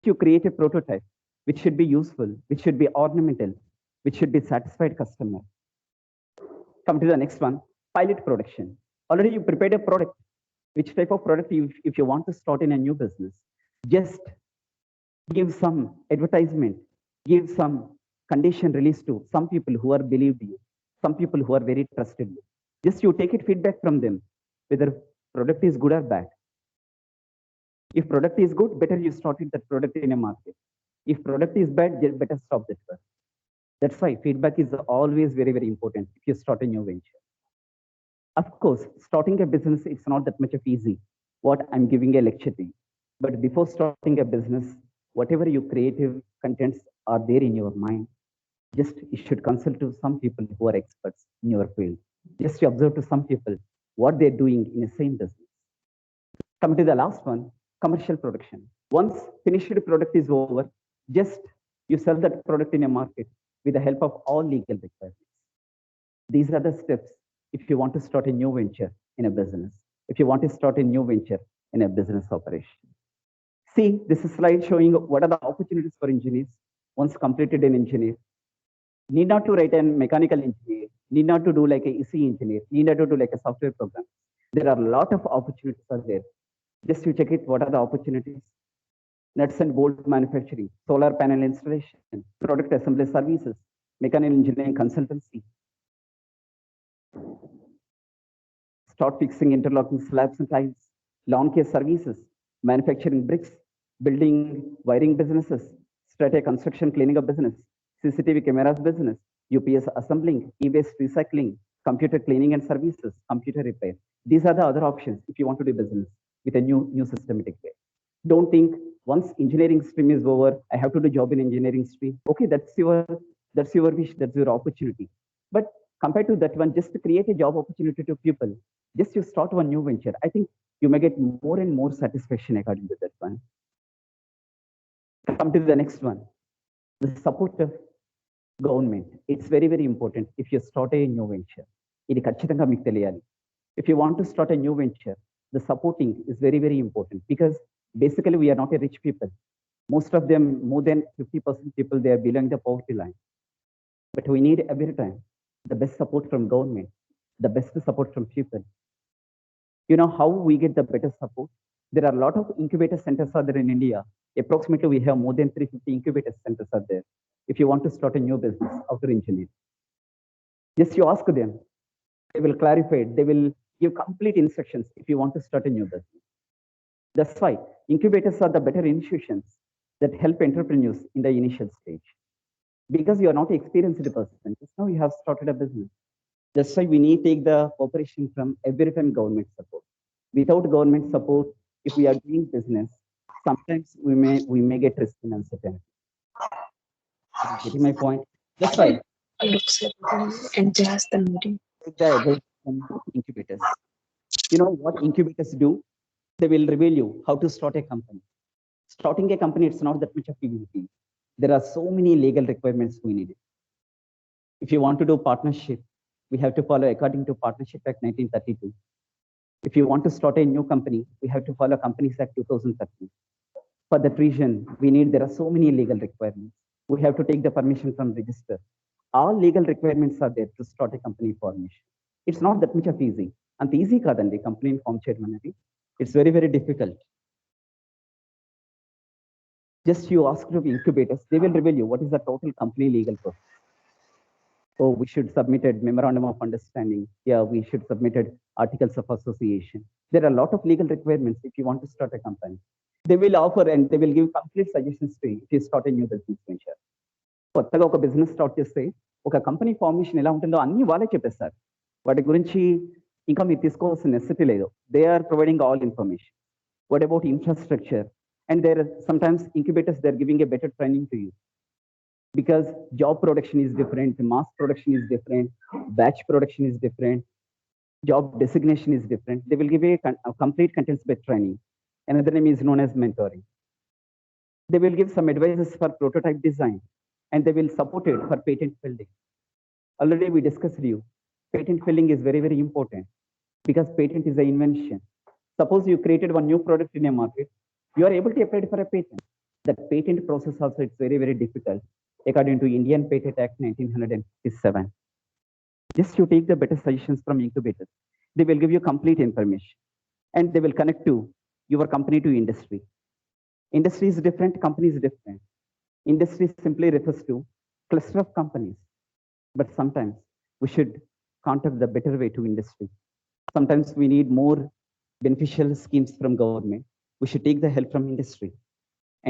you create a prototype, which should be useful, which should be ornamental, which should be satisfied customer. Come to the next one, pilot production. Already you prepared a product. Which type of product if you want to start in a new business? Just give some advertisement, give some condition release to some people who are believed you, some people who are very trusted you. Just you take it feedback from them, whether product is good or bad. If product is good, better you started that product in a market. If product is bad, better stop that one. That's why feedback is always very, very important if you start a new venture. Of course, starting a business, it's not that much of easy. What I'm giving a lecture to you. But before starting a business, whatever your creative contents are there in your mind, just you should consult to some people who are experts in your field. Just you observe to some people what they're doing in the same business. Come to the last one, commercial production. Once finished product is over, just you sell that product in a market with the help of all legal requirements. These are the steps if you want to start a new venture in a business, if you want to start a new venture in a business operation. See, this is a slide showing what are the opportunities for engineers once completed an engineer. Need not to write a mechanical engineer, need not to do like a EC engineer, need not to do like a software program. There are a lot of opportunities are there. Just you check it, what are the opportunities? Nuts and bolt manufacturing, solar panel installation, product assembly services, mechanical engineering consultancy. Start fixing interlocking slabs and tiles, lawn care services, manufacturing bricks, building wiring businesses, strata construction cleaning up business, CCTV cameras business, UPS assembling, e-waste recycling, computer cleaning and services, computer repair. These are the other options if you want to do business with a new systematic way. Don't think once engineering stream is over, I have to do job in engineering stream. Okay, that's your wish, that's your opportunity. But compared to that one, just to create a job opportunity to people, just you start one new venture. I think you may get more and more satisfaction according to that one. Come to the next one, the support of government. It's very, very important if you start a new venture. If you want to start a new venture, the supporting is very, very important because basically we are not a rich people. Most of them, more than 50% people, they are below the poverty line. But we need every time the best support from government, the best support from people. You know how we get the better support? There are a lot of incubator centers are there in India. Approximately, we have more than 350 incubator centers are there. If you want to start a new business after engineering, just you ask them, they will clarify it. They will give complete instructions if you want to start a new business. That's why incubators are the better institutions that help entrepreneurs in the initial stage. Because you are not an experienced person, just now you have started a business. That's why we need to take the cooperation from every time government support. Without government support, if we are doing business, sometimes we may get risk and uncertainty. Getting my point? That's why. And just the meeting. The incubators. You know what incubators do? They will reveal you how to start a company. Starting a company, it's not that much of easy. There are so many legal requirements we need. If you want to do partnership, we have to follow according to Partnership Act 1932. If you want to start a new company, we have to follow Companies Act 2013. For that reason, there are so many legal requirements. We have to take the permission from register. All legal requirements are there to start a company formation. It's not that much of easy. And easy kadandi company form chairmanadi. It's very, very difficult. Just you ask to incubators, they will reveal you what is the total company legal process. Oh, we should submit a memorandum of understanding. Yeah, we should submit articles of association. There are a lot of legal requirements if you want to start a company. They will offer and they will give complete suggestions to you if you start a new business venture. కొత్తగా ఒక business start చేస్తే ఒక company formation ఎలా ఉంటుందో అన్ని వాళ్ళే చెప్పేస్తారు. వాటి గురించి ఇంకా మీరు తీసుకోవాల్సిన నెసెసిటీ లేదు. They are providing all information. What about infrastructure? And there are sometimes incubators, they're giving a better training to you because job production is different, mass production is different, batch production is different, job designation is different. They will give a complete contents-based training. Another name is known as mentoring. They will give some advices for prototype design and they will support it for patent filing. Already we discussed you, patent filing is very, very important because patent is an invention. Suppose you created one new product in a market, you are able to apply for a patent. That patent process also, it's very, very difficult. According to Indian Patent Act 1957, just you take the better suggestions from incubators. They will give you complete information and they will connect to your company to industry. Industry is different, company is different. Industry simply refers to cluster of companies, but sometimes we should contact the better way to industry. Sometimes we need more beneficial schemes from government. We should take the help from industry.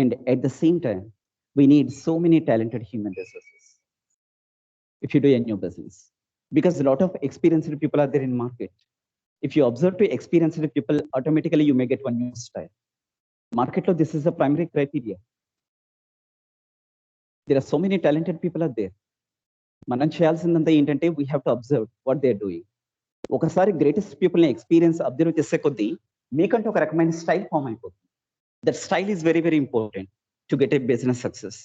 And at the same time, we need so many talented human resources if you do a new business. Because a lot of experienced people are there in market. If you observe to experienced people, automatically you may get one new style. Market law, this is the primary criteria. There are so many talented people out there. మనం చేయాల్సిందంతా ఏంటంటే we have to observe what they are doing. ఒకసారి greatest పీపుల్ని experience observe చేసే కొద్దీ మీకంటే ఒక రకమైన స్టైల్ ఫామ్ అయిపోతుంది. That style is very very important to get a business success.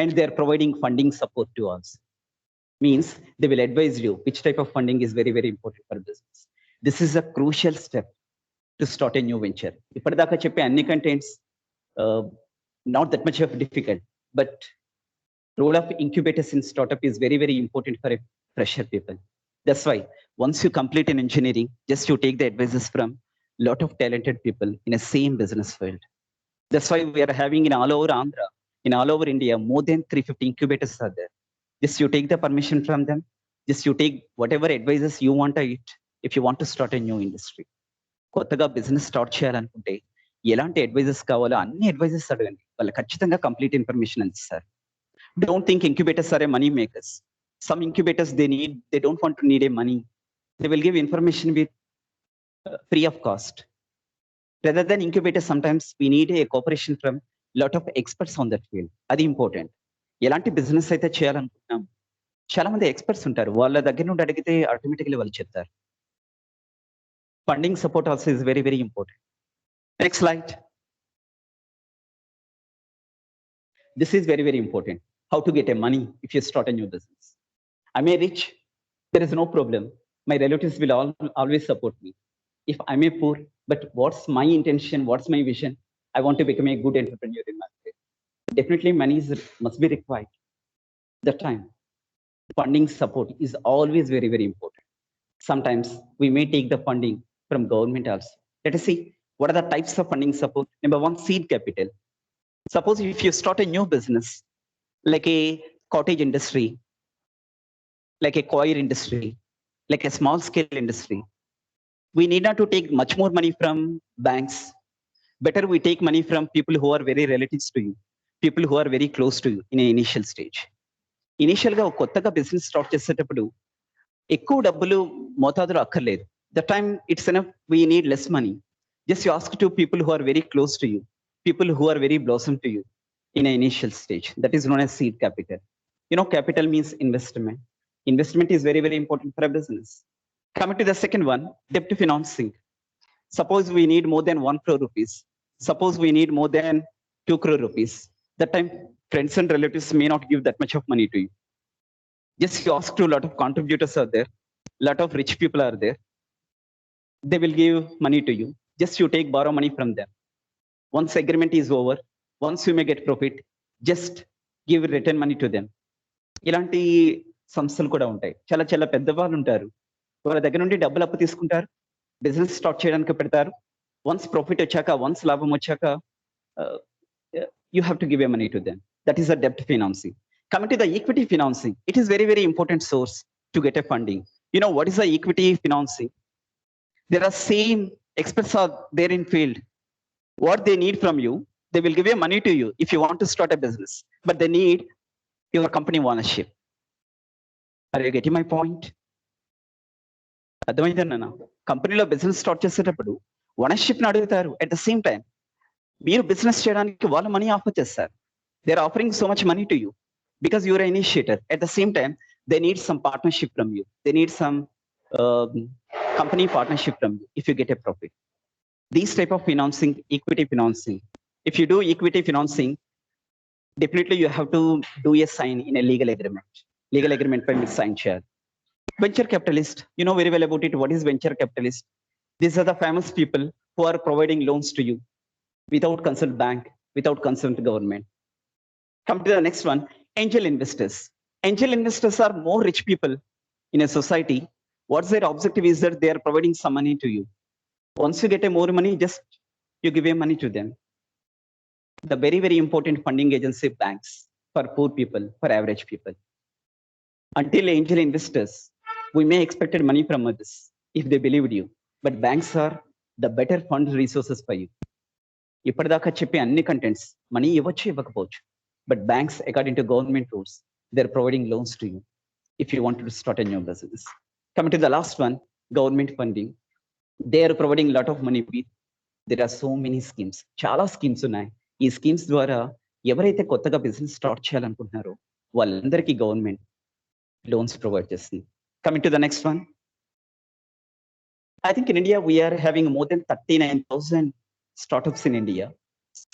And they are providing funding support to ఆల్స్. Means they will advise you which type of funding is very very important for business. This is a crucial step to start a new venture. ఇప్పటిదాకా చెప్పే అన్ని contents not that much of difficult, but role of incubators in startup is very, very important for a fresher people. That's why once you complete an engineering, just you take the advices from lot of talented people in a same business field. That's why we are having in all over Andhra, in all over India, more than 350 incubators are there. Just you take the permission from them. Just you take whatever advices you want to it if you want to start a new industry. కొత్తగా business start చేయాలనుకుంటే ఎలాంటి advises కావాలో అన్ని advises అడగండి. వాళ్ళు ఖచ్చితంగా complete information అందిస్తారు. Don't think incubators are a money makers. Some incubators they don't want to need a money. They will give information with free of cost. Rather than incubators, sometimes we need a cooperation from lot of experts on that field. అది important. ఎలాంటి business అయితే చేయాలనుకుంటున్నాం, చాలా మంది experts ఉంటారు. వాళ్ళ దగ్గర నుండి అడిగితే ఆటోమేటిక్లీ వాళ్ళు చెప్తారు. Funding support also is very very important. Next slide. This is very very important. How to get a money if you start a new business. I'm a rich, there is no problem. My relatives will always support me. If I'm a poor, but what's my intention? What's my vision? I want to become a good entrepreneur in my life. Definitely money must be required. That time, funding support is always very, very important. Sometimes we may take the funding from government also. Let us see, what are the types of funding support? Number one, seed capital. Suppose if you start a new business, like a cottage industry, like a coir industry, like a small scale industry, we need not to take much more money from banks. Better we take money from people who are very relatives to you, people who are very close to you in an initial stage. Initial గా కొత్తగా business start చేసేటప్పుడు ఎక్కువ డబ్బులు మోతాదులో అక్కర్లేదు. The time it's enough, we need less money. Just you ask to people who are very close to you, people who are very blossom to you in an initial stage. That is known as seed capital. You know, capital means investment. Investment is very, very important for a business. Coming to the second one, debt financing. Suppose we need more than 1 crore rupees. Suppose we need more than 2 crore rupees. That time, friends and relatives may not give that much of money to you. Just you ask to a lot of contributors are there, lot of rich people are there. They will give money to you. Just you take borrow money from them. Once agreement is over, once you may get profit, just give return money to them. ఇలాంటి సంస్థలు కూడా ఉంటాయి. చాలా చాలా పెద్దవాళ్ళు ఉంటారు. వాళ్ళ దగ్గర నుండి డబ్బులు అప్పు తీసుకుంటారు, బిజినెస్ స్టార్ట్ చేయడానికి పెడతారు. వన్స్ ప్రాఫిట్ వచ్చాక, వన్స్ లాభం వచ్చాక, you have to give a money to them. That is the డెప్ట్ financing. Coming to the equity financing, it is very very important source to get a funding. You know what is the equity financing? There are same experts are there in field. What they need from you, they will give you money to you if you want to start a business, but they need your company ownership. Are you getting my point? అర్థమైందన్న, కంపెనీలో business start చేసేటప్పుడు ownership ని అడుగుతారు. At the same time మీరు business చేయడానికి వాళ్ళు money offer చేస్తారు. They are offering so much money to you because you are initiator. At the same time they need some partnership from you. They need some company partnership from you if you get a profit. These type of financing, equity financing. If you do equity financing, definitely you have to do a sign in a legal agreement. Legal agreement by sign share. Venture capitalist, you know very well about it. What is venture capitalist? These are the famous people who are providing loans to you without consult bank, without consent government. Come to the next one, angel investors. Angel investors are more rich people in a society. What's their objective is that they are providing some money to you. Once you get a more money, just you give a money to them. The very, very important funding agency, banks, for poor people, for average people. Until angel investors, we may expected money from others if they believed you, but banks are the better fund resources for you. ఇప్పటిదాకా చెప్పే అన్ని contents money ఇవ్వచ్చు ఇవ్వకపోవచ్చు, but banks according to government rules they are providing loans to you if you want to start a new business. Coming to the last one, government funding. They are providing lot of money with there are so many schemes. చాలా schemes ఉన్నాయి. ఈ schemes ద్వారా ఎవరైతే కొత్తగా business start చేయాలనుకుంటున్నారో వాళ్ళందరికీ government loans provide చేస్తుంది. Coming to the next one, I think in India we are having more than 39,000 startups in India.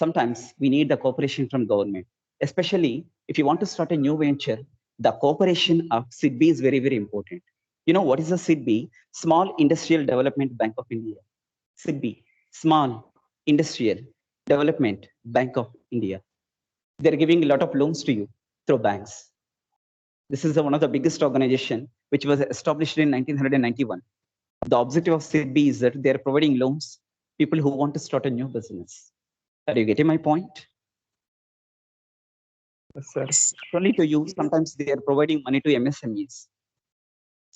Sometimes we need the cooperation from government, especially if you want to start a new venture. The cooperation of SIDBI is very, very important. You know what is a SIDBI? Small Industrial Development Bank of India. SIDBI, Small Industrial Development Bank of India. They're giving a lot of loans to you through banks. This is one of the biggest organization which was established in 1991. The objective of SIDBI is that they are providing loans people who want to start a new business. Are you getting my point? Yes, sir. Only to you, sometimes they are providing money to MSMEs.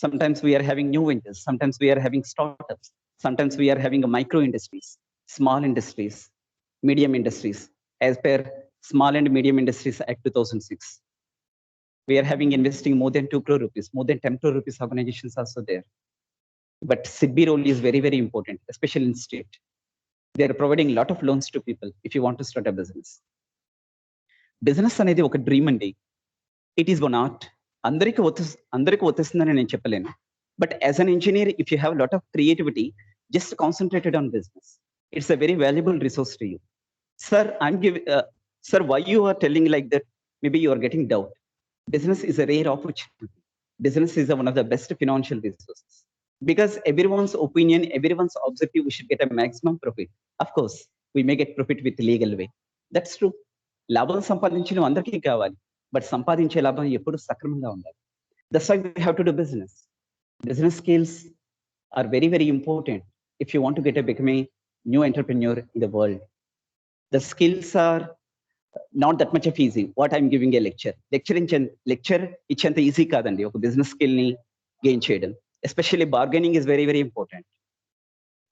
Sometimes we are having new ventures. Sometimes we are having startups. Sometimes we are having a micro industries, small industries, medium industries, as per Small and Medium Industries Act 2006. We are having investing more than 2 crore rupees, more than 10 crore rupees organizations also there. But SIDBI role is very, very important, especially in state. They are providing a lot of loans to people if you want to start a business. Business అనేది ఒక dream అండి. It is one art. అందరికీ వచ్చేస్తుందని నేను చెప్పలేను. But as an engineer, if you have lot of creativity, just concentrated on business, it's a very valuable resource to you. Sir, sir, why you are telling like that? Maybe you are getting doubt. Business is a rare opportunity. Business is one of the best financial resources. Because everyone's opinion, everyone's objective, we should get a maximum profit. Of course, we may get profit with legal way. That's true. లాభం సంపాదించడం అందరికీ కావాలి, but సంపాదించే లాభం ఎప్పుడు సక్రమంగా ఉండాలి. That's why we have to do business. Business skills are very, very important if you want to become a new entrepreneur in the world. The skills are not that much of easy. What I'm giving a lecture ఇచ్చేంత easy కాదండి ఒక business skill ని gain చేయడం. Especially bargaining is very, very important.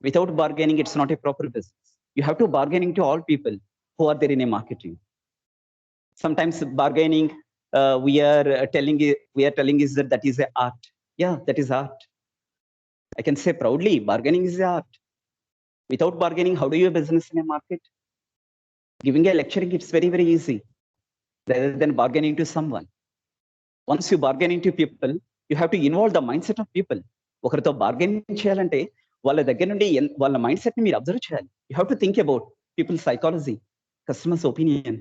Without bargaining, it's not a proper business. You have to bargaining to all people who are there in a marketing. Sometimes bargaining, we are telling is that is a art. Yeah, that is art. I can say proudly, bargaining is art. Without bargaining, how do you do business in a market? Giving a lecturing, it's very, very easy, rather than bargaining to someone. Once you bargaining to people, you have to involve the mindset of people. ఒకరితో bargaining చేయాలంటే వాళ్ళ దగ్గర నుండి వాళ్ళ mind set ని మీరు observe చేయాలి. You have to think about people psychology, customers opinion.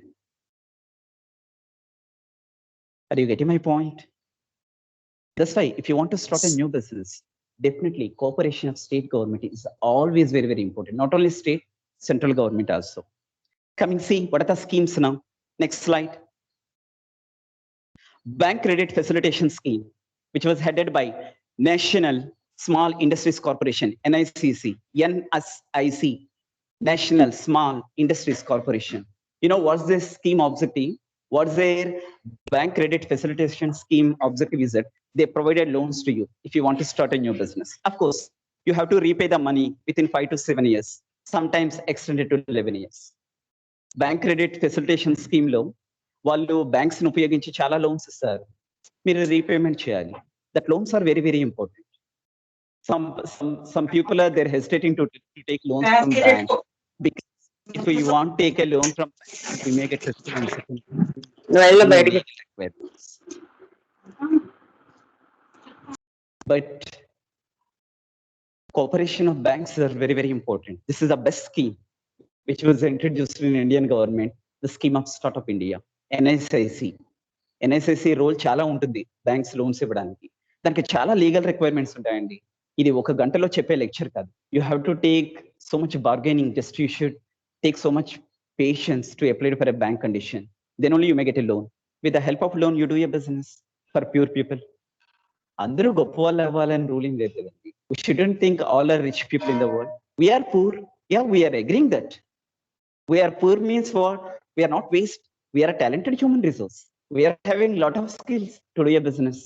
Are you getting my point? That's why if you want to start a new business, definitely cooperation of state government is always very, very important. Not only state, central government also. Coming, see what are the schemes now. Next slide. Bank Credit Facilitation Scheme, which was headed by National Small Industries Corporation, NICC, National Small Industries Corporation. You know what's this scheme objective? What's their Bank Credit Facilitation Scheme objective is that they provided loans to you if you want to start a new business. Of course, you have to repay the money within 5 to 7 years, sometimes extended to 11 years. Bank Credit Facilitation Scheme లో వాళ్ళు banks ని ఉపయోగించి చాలా loans ఇస్తారు, మీరు repayment చేయాలి. That loans are very, very important. Some people are there hesitating to take loans from bank, because if you want to take a loan from bank, you may get but cooperation of banks are very, very important. This is the best scheme which was introduced in Indian government, the scheme of Startup India, NSIC. NSIC role చాలా ఉంటుంది banks loans ఇవ్వడానికి. దానికి చాలా legal requirements ఉంటాయండి. ఇది ఒక గంటలో చెప్పే లెక్చర్ కాదు. You have to take so much bargaining, just you should take so much patience to apply for a bank condition, then only you may get a loan. With the help of loan, you do a business. For pure people, అందరూ గొప్ప వాళ్ళు అవ్వాలని ruling లేదు కదండి. We shouldn't think all are rich people in the world. We are poor. Yeah, we are agreeing that. We are poor means what? We are not waste. We are a talented human resource. We are having lot of skills to do a business.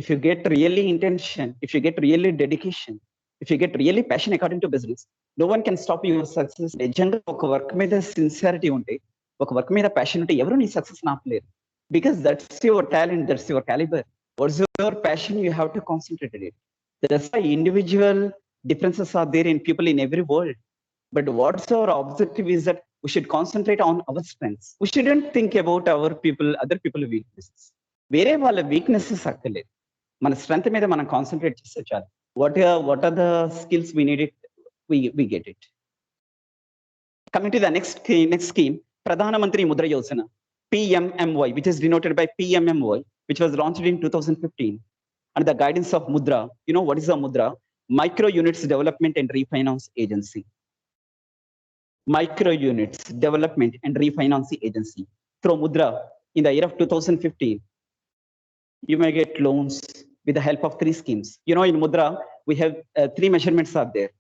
If you get really intention, if you get really dedication, if you get really passion according to business, no one can stop your success. నిజంగా ఒక work మీద sincerity ఉంటే, ఒక work మీద passion ఉంటే ఎవరు నీ success ఆపలేరు. Because that's your talent, that's your caliber. What's your passion? You have to concentrate on it. That's why individual differences are there in people in every world. But what's our objective is that we should concentrate on our strengths. We shouldn't think about our people, other people's weaknesses. వేరే వాళ్ళ weaknesses అక్కర్లేదు. మన strength మీద మనం concentrate చేస్తే చాలు. What are the skills we need it? We get it. Coming to the next scheme, Pradhana Mantri Mudra Yojana, PMMY, which is denoted by PMMY, which was launched in 2015 under the guidance of Mudra. You know what is a Mudra? Micro Units Development and Refinance Agency. Micro Units Development and Refinance Agency. Through Mudra, in the year of 2015, you may get loans with the help of 3 schemes. You know, in Mudra, we have 3 measurements are there.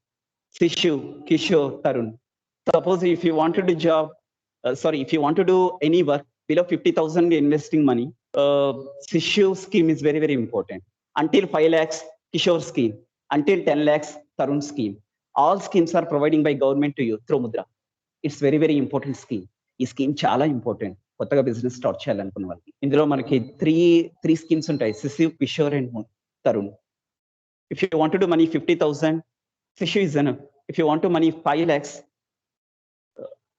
Sishu, Kishore, Tarun. Suppose if you want to do if you want to do any work below 50,000 investing money, Sishu scheme is very, very important. Until 5 lakhs, Kishore scheme. Until 10 lakhs, Tarun scheme. All schemes are providing by government to you through Mudra. It's very, very important scheme. This scheme chala important. కొత్తగా business start చేయాలనుకున్న వాళ్ళకి ఇందులో మనకి three schemes ఉంటాయి, Shishu, Kishore and Tarun. If you want to money 50,000, Shishu is enough. If you want to money 5 lakhs,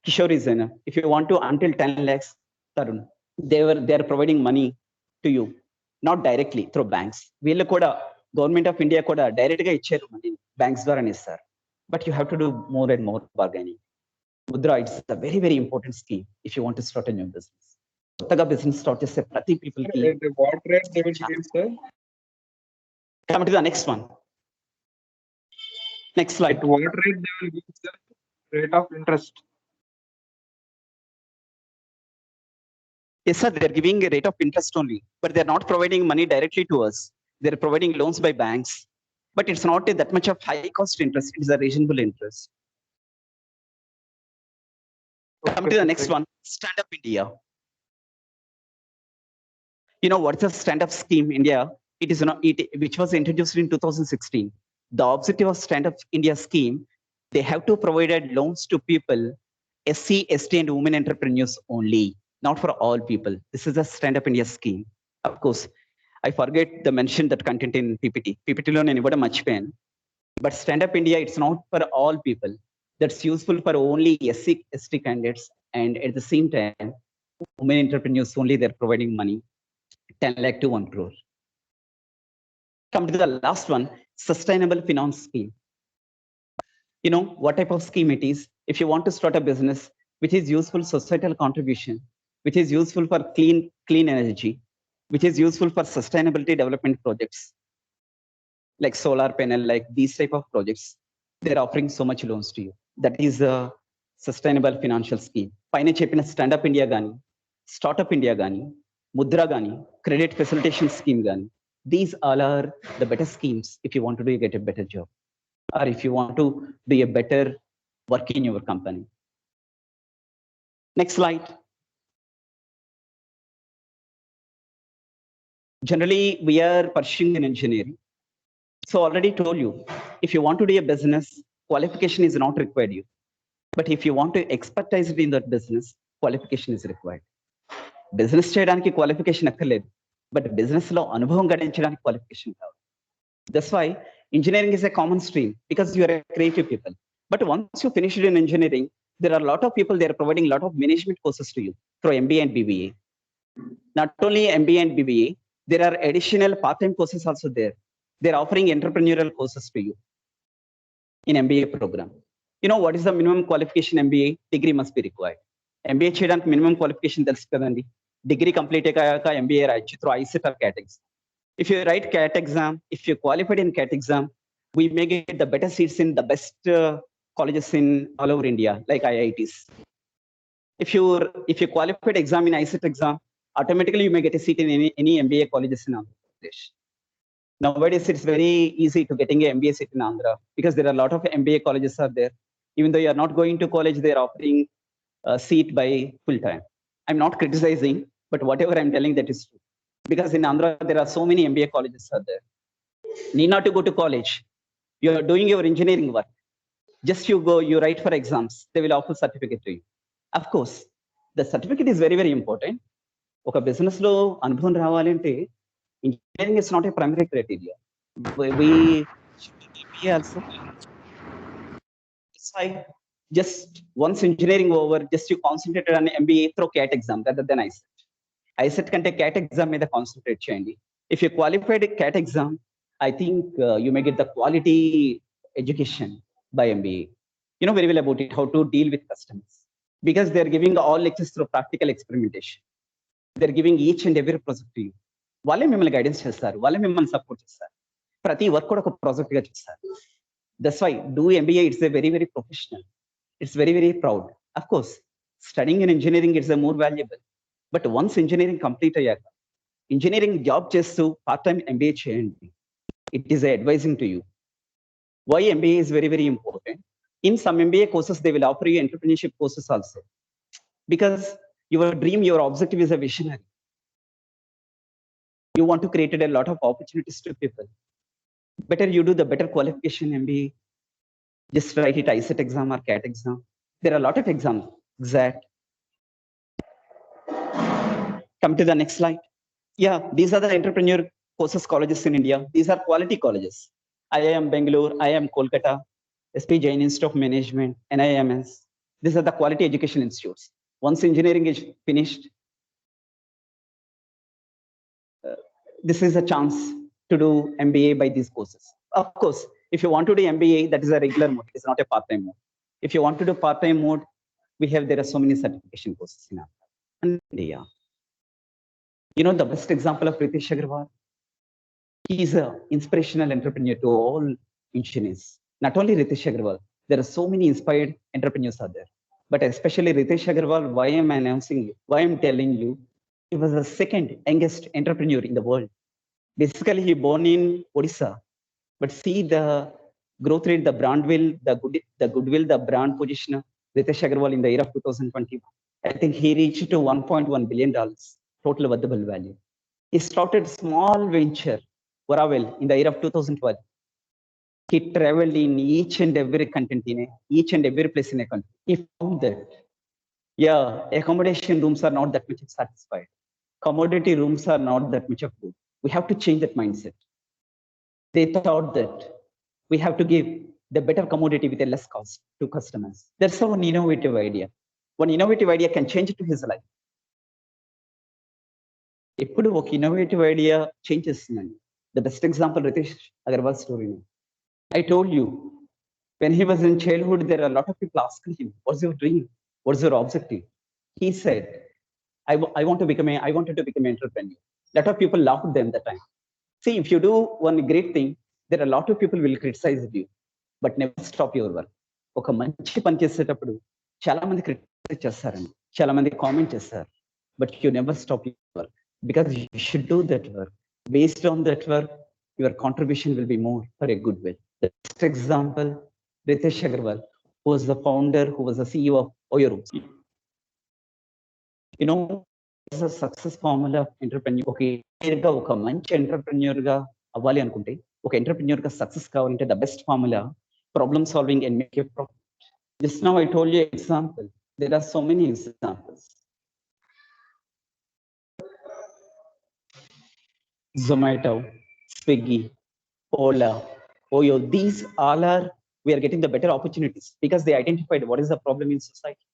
Kishore is enough. If you want to until 10 lakhs, Tarun. They are providing money to you, not directly through banks. వీళ్ళు కూడా government of India కూడా direct గా ఇచ్చారు, money banks ద్వారానే ఇస్తారు. But you have to do more and more bargaining. Mudra, it's a very, very important scheme if you want to start a new business. కొత్తగా business start చేసే ప్రతి people కి. What rate they will give, sir? Come to the next one. Next slide. At what rate they will give, sir? Rate of interest. Yes, sir. They're giving a rate of interest only, but they're not providing money directly to us. They're providing loans by banks, but it's not that much of high cost interest. It is a reasonable interest. Come to the next one, Stand Up India. You know what's the Stand Up scheme India? It is which was introduced in 2016. The objective of Stand Up India scheme, they have to provide loans to people, SC, ST and women entrepreneurs only, not for all people. This is a Stand Up India scheme. Of course, I forget to mention that content in PPT. PPT lo nenu ivvadam marchipoyanu. But Stand Up India, it's not for all people. That's useful for only SC, ST candidates, and at the same time, women entrepreneurs only. They're providing money, 10 lakh to 1 crore. Come to the last one, Sustainable Finance Scheme. You know what type of scheme it is? If you want to start a business which is useful societal contribution, which is useful for clean energy, which is useful for sustainability development projects, like solar panel, like these type of projects, they're offering so much loans to you. That is a sustainable financial scheme. పైన చెప్పిన standup India కానీ, startup India కానీ, ముద్ర కానీ, credit facilitation scheme కానీ, these all are the better schemes if you want to get a better job or if you want to do a better work in your company. Next slide. Generally, we are pursuing an engineering. So already told you, if you want to do a business, qualification is not required you. But if you want to expertise it in that business, qualification is required. Business చేయడానికి qualification అక్కర్లేదు, but business లో అనుభవం గడించడానికి qualification కావాలి. That's why engineering is a common stream, because you are a creative people. But once you finish in engineering, there are a lot of people, they are providing a lot of management courses to you through MBA and BBA. Not only MBA and BBA, there are additional part-time courses also there. They're offering entrepreneurial courses to you in MBA program. You know what is the minimum qualification MBA? Degree must be required. MBA చేయడానికి minimum qualification తెలుసు కదండి. Degree complete అయ్యాక MBA రాయొచ్చు through ICET or CAT exam. If you write CAT exam, if you qualified in CAT exam, we may get the better seats in the best colleges in all over India, like IITs. If you qualified exam in ICET exam, automatically you may get a seat in any MBA colleges in Andhra Pradesh. Nowadays, it's very easy to getting an MBA seat in Andhra because there are a lot of MBA colleges are there. Even though you are not going to college, they are offering a seat by full time. I'm not criticizing, but whatever I'm telling that is true. Because in Andhra, there are so many MBA colleges are there. Need not to go to college. You are doing your engineering work. Just you go, you write for exams. They will offer certificate to you. Of course, the certificate is very, very important. ఒక business లో అనుభవం రావాలంటే engineering is not a primary criteria. We also just once engineering over, just you concentrated on MBA through CAT exam rather than ICET. ICET కంటే CAT exam మీద concentrate చేయండి. If you qualified CAT exam, I think you may get the quality education by MBA. You know very well about it, how to deal with customers. Because they're giving all lectures through practical experimentation. They're giving each and every project to you. వాళ్ళే మిమ్మల్ని guidance చేస్తారు, వాళ్ళే మిమ్మల్ని support చేస్తారు. ప్రతి work కూడా ఒక project గా చేస్తారు. That's why do MBA, it's a very very professional, it's very very proud. Of course studying in engineering it's a more valuable. But once engineering complete అయ్యాక ఇంజనీరింగ్ జాబ్ చేస్తూ part time MBA చేయండి. It is advising to you. Why MBA is very very important. In some MBA courses, they will offer you entrepreneurship courses also. Because your dream, your objective is a visionary. You want to create a lot of opportunities to people. Better you do the better qualification MBA. Just write it ICET exam or CAT exam. There are a lot of exams. Exact. Come to the next slide. Yeah, these are the entrepreneur courses colleges in India. These are quality colleges. IIM Bangalore, IIM Kolkata, SP Jain Institute of Management, NIMS. These are the quality education institutes. Once engineering is finished, this is a chance to do MBA by these courses. Of course, if you want to do MBA, that is a regular mode. It's not a part-time mode. If you want to do part-time mode, there are so many certification courses in India. You know the best example of Ritesh Agarwal? He is an inspirational entrepreneur to all engineers. Not only Ritesh Agarwal, there are so many inspired entrepreneurs out there. But especially Ritesh Agarwal, why am I announcing you? Why I'm telling you? He was the second youngest entrepreneur in the world. Basically, he born in Odisha. But see the growth rate, the brand will, the goodwill, the brand position of Ritesh Agarwal in the year of 2020. I think he reached to $1.1 billion total available value. He started small venture, Varavel, in the year of 2012. He traveled in each and every content in each and every place in a country. He found that, yeah, accommodation rooms are not that much satisfied. Commodity rooms are not that much of good. We have to change that mindset. They thought that we have to give the better commodity with a less cost to customers. That's one innovative idea. One innovative idea can change to his life. ఎప్పుడు ఒక innovative idea change చేస్తుందండి. The best example Ritesh Agarwal story. I told you, when he was in childhood, there are a lot of people asking him, what's your dream? What's your objective? He said, I wanted to become an entrepreneur. A lot of people laughed at them that time. See, if you do one great thing, there are a lot of people will criticize you, but never stop your work. ఒక మంచి పని చేసేటప్పుడు చాలా మంది criticise చేస్తారండి, చాలా మంది comment చేస్తారు, but you never stop your work because you should do that work. Based on that work, your contribution will be more for a good will. The best example, Ritesh Agarwal, who was the founder, who was the CEO of Oyo Rooms. You know, it's a success formula of entrepreneur. Okay, ఒక మంచి entrepreneur గా అవ్వాలి అనుకుంటే, ఒక entrepreneur గా success కావాలంటే the best formula, problem solving and make a profit. Just now I told you example. There are so many examples. Zomato, Swiggy, Ola, Oyo, these all are, we are getting the better opportunities because they identified what is the problem in society.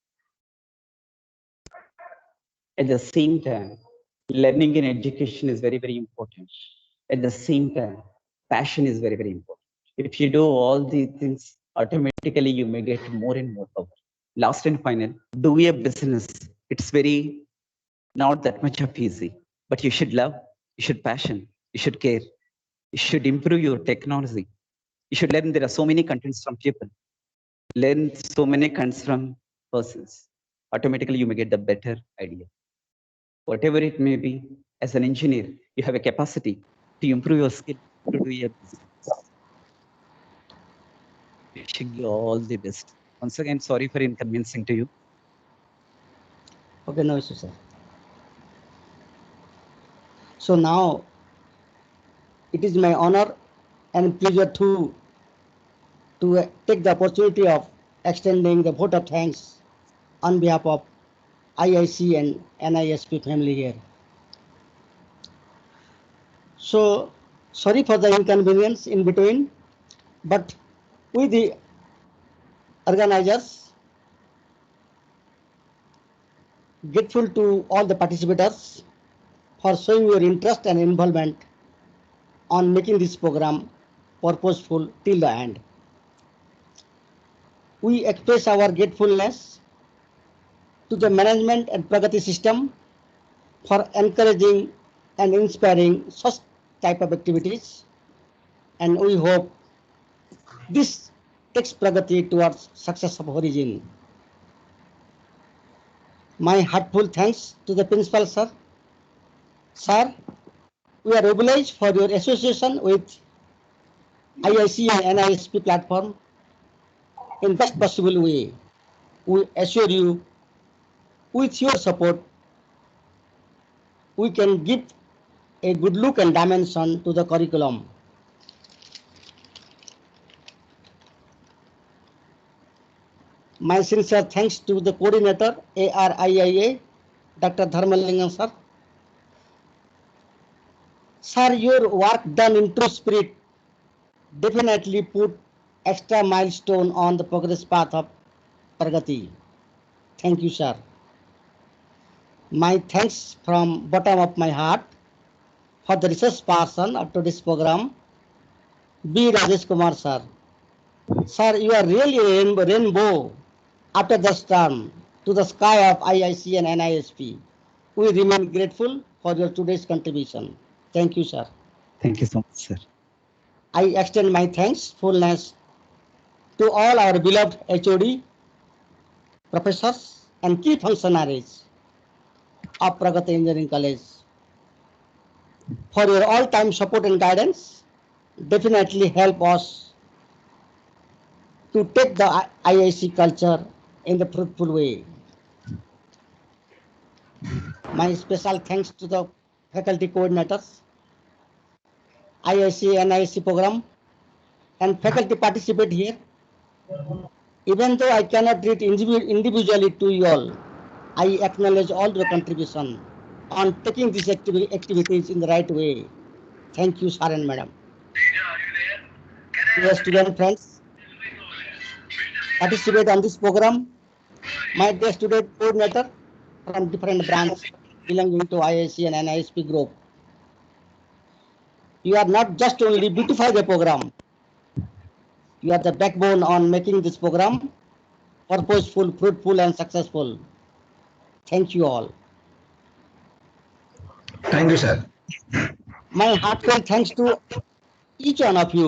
At the same time, learning and education is very, very important. At the same time, passion is very, very important. If you do all these things, automatically you may get more and more power. Last and final, do a business. It's very not that much of easy, but you should love, you should passion, you should care, you should improve your technology. You should learn there are so many contents from people. Learn so many kinds from persons. Automatically, you may get the better idea. Whatever it may be, as an engineer, you have a capacity to improve your skill to do your business. Wishing you all the best. Once again, sorry for inconveniencing to you. Okay, no issue, sir. So now it is my honor and pleasure to take the opportunity of extending the vote of thanks on behalf of IIC and NISP family here. So sorry for the inconvenience in between, but we the organizers grateful to all the participators for showing your interest and involvement on making this program purposeful till the end. We express our gratefulness to the management and Pragati system for encouraging and inspiring such type of activities, and we hope this takes Pragati towards success of origin. My heartfelt thanks to the principal, sir. Sir, we are obliged for your association with IIC and NISP platform in best possible way. We assure you, with your support, we can give a good look and dimension to the curriculum. My sincere thanks to the coordinator, ARIIA, Dr. Dharmalingam, sir. Sir, your work done in true spirit definitely put extra milestone on the progress path of Pragati. Thank you, sir. My thanks from bottom of my heart for the research person of today's program, B. Rajesh Kumar, sir. Sir, you are really a rainbow after the storm to the sky of IIC and NISP. We remain grateful for your today's contribution. Thank you, sir. Thank you so much, sir. I extend my thankfulness to all our beloved HOD, professors, and key functionaries of Pragati Engineering College for your all-time support and guidance. Definitely help us to take the IIC culture in the fruitful way. My special thanks to the faculty coordinators, IIC and NIC program, and faculty participate here. Even though I cannot read individually to you all, I acknowledge all your contribution on taking these activities in the right way. Thank you, sir and madam. Dear student friends, participate on this program. My dear student coordinator from different branches belonging to IIC and NISP group. You are not just only beautify the program, you are the backbone on making this program purposeful, fruitful, and successful. Thank you all. Thank you, sir. My heartfelt thanks to each one of you